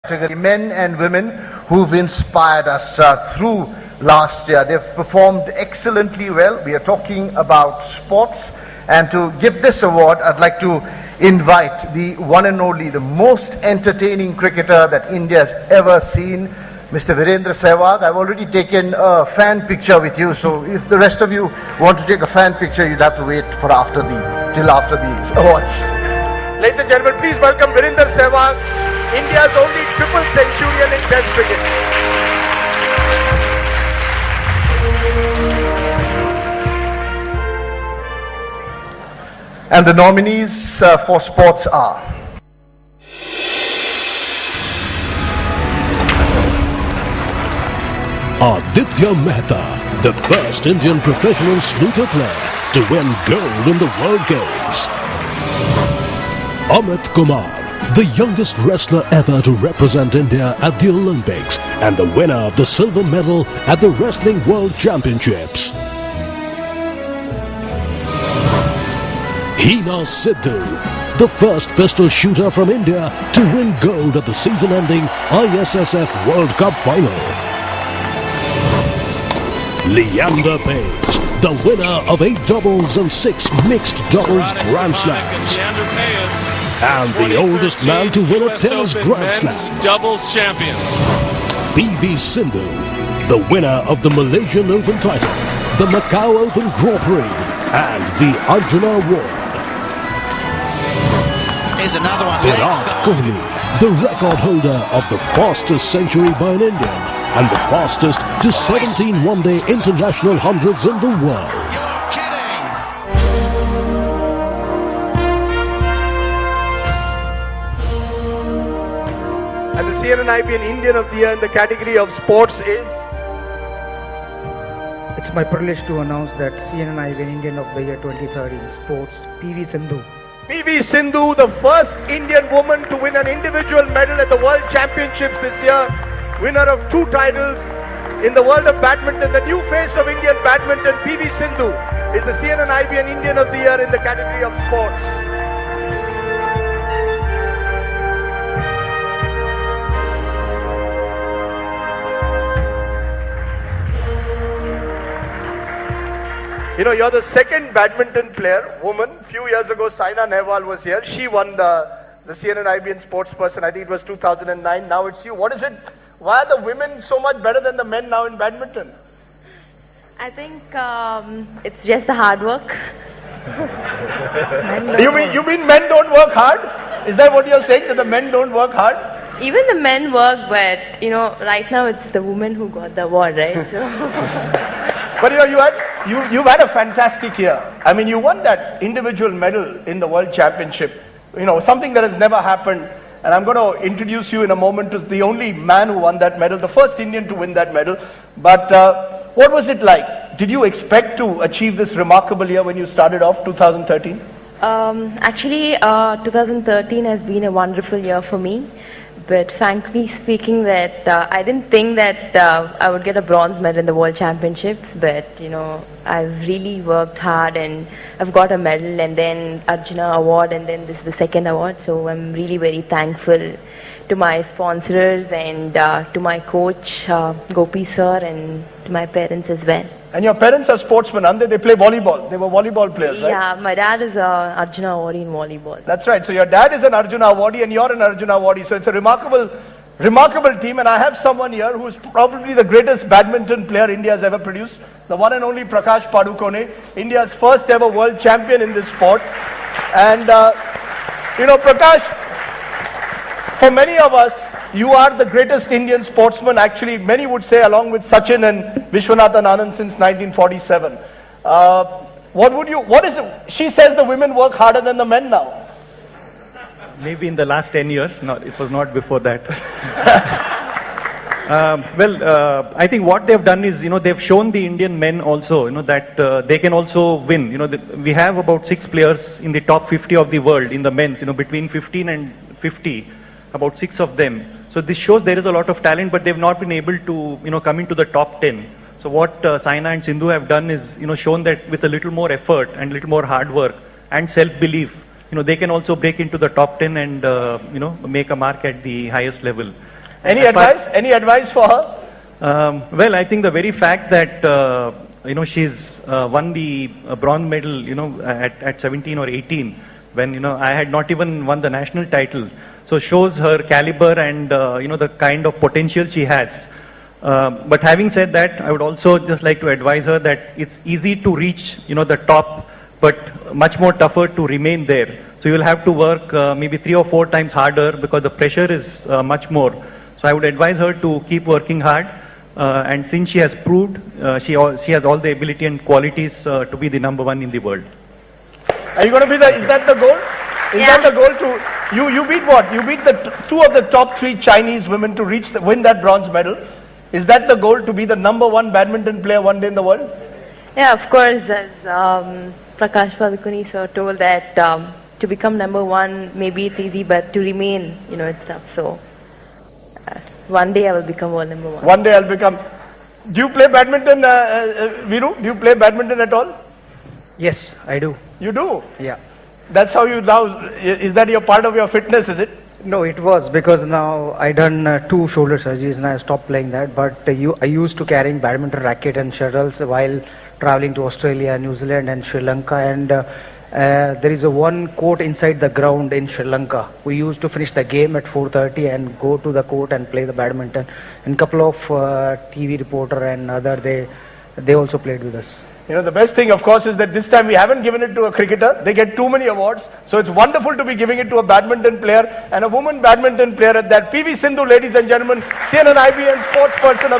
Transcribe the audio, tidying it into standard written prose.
category, men and women who've inspired us through last year. They've performed excellently well. We are talking about sports, and to give this award, I'd like to invite the one and only, the most entertaining cricketer that India has ever seen, Mr. Virendra Sehwag. I've already taken a fan picture with you, so if the rest of you want to take a fan picture, you'd have to wait for till after the awards. Ladies and gentlemen, please welcome Virendra Sehwag, India's only triple centurion in Test cricket. And the nominees for sports are Aditya Mehta, the first Indian professional snooker player to win gold in the World Games. Amit Kumar, the youngest wrestler ever to represent India at the Olympics and the winner of the silver medal at the Wrestling World Championships. Hina Sidhu, the first pistol shooter from India to win gold at the season-ending ISSF World Cup final. Leander Paes, the winner of 8 doubles and 6 mixed doubles Grand Slams. And the oldest man to win a tennis Grand Slam. Doubles champions. PV Sindhu, the winner of the Malaysian Open title, the Macau Open Grand Prix, and the Arjuna Award. Here's another one. Virat Kohli, the record holder of the fastest century by an Indian and the fastest to 17 one-day international hundreds in the world. You're kidding! And the CNNIBN Indian of the Year in the category of sports is... It's my privilege to announce that CNNIBN Indian of the Year 2030 in sports, PV Sindhu. PV Sindhu, the first Indian woman to win an individual medal at the World Championships this year, winner of 2 titles in the world of badminton, the new face of Indian badminton. PV Sindhu is the CNNIBN Indian of the Year in the category of sports. You know, you're the second badminton player, woman. A few years ago, Saina Nehwal was here. She won the CNNIBN sports person. I think it was 2009. Now it's you. What is it? Why are the women so much better than the men now in badminton? I think it's just the hard work. You mean men don't work hard? Is that what you're saying, that the men don't work hard? Even the men work, but you know, right now it's the women who got the award, right? So. But you know, you've had a fantastic year. I mean, you won that individual medal in the World Championship. You know, something that has never happened. And I'm going to introduce you in a moment to the only man who won that medal, the first Indian to win that medal. But what was it like? Did you expect to achieve this remarkable year when you started off 2013? Actually, 2013 has been a wonderful year for me. But frankly speaking, that I didn't think that I would get a bronze medal in the World Championships. But you know, I've really worked hard and I've got a medal, and then Arjuna Award, and then this is the second award. So I'm really very thankful to my sponsors and to my coach Gopi sir, and to my parents as well. And your parents are sportsmen, aren't they? They play volleyball. They were volleyball players, right? Yeah, my dad is a Arjuna Awardee in volleyball. That's right. So your dad is an Arjuna Awardee and you're an Arjuna Awardee. So it's a remarkable team. And I have someone here who is probably the greatest badminton player India has ever produced. The one and only Prakash Padukone, India's first ever world champion in this sport. And, you know, Prakash, for many of us, you are the greatest Indian sportsman, actually, many would say, along with Sachin and Vishwanathan Anand since 1947. What is it? She says the women work harder than the men now. Maybe in the last 10 years, it was not before that. I think what they've done is, you know, they've shown the Indian men also, you know, that they can also win. You know, we have about 6 players in the top 50 of the world in the men's, you know, between 15 and 50, about 6 of them. So this shows there is a lot of talent, but they've not been able to, you know, come into the top 10. So what Saina and Sindhu have done is, you know, shown that with a little more effort and a little more hard work and self-belief, they can also break into the top 10 and, make a mark at the highest level. Any advice? Any advice for her? Well, I think the very fact that she's won the bronze medal, at 17 or 18, when I had not even won the national title, so shows her caliber and the kind of potential she has. But having said that, I would also just like to advise her that it's easy to reach the top, but much more tougher to remain there. So you will have to work maybe 3 or 4 times harder because the pressure is much more. So I would advise her to keep working hard, and since she has proved she has all the ability and qualities to be the number 1 in the world. Are you going to be is that the goal? Is that the goal to, you beat what? You beat the 2 of the top 3 Chinese women to win that bronze medal. Is that the goal, to be the number 1 badminton player one day in the world? Yeah, of course, as Prakash Padukone sir told that to become number 1, maybe it's easy, but to remain, it's tough. So one day I will become world number 1. One day I'll become. Do you play badminton, Viru? Do you play badminton at all? Yes, I do. You do? Yeah. That's how you now, is that your part of your fitness, is it? No, it was because now I done 2 shoulder surgeries and I stopped playing that. But I used to carrying badminton racket and shuttles while traveling to Australia, New Zealand and Sri Lanka. And there is one court inside the ground in Sri Lanka. We used to finish the game at 4:30 and go to the court and play the badminton. And couple of TV reporter and other, they also played with us. The best thing, of course, is that this time we haven't given it to a cricketer. They get too many awards. So it's wonderful to be giving it to a badminton player, and a woman badminton player at that. PV Sindhu, ladies and gentlemen, CNN IBN sports person of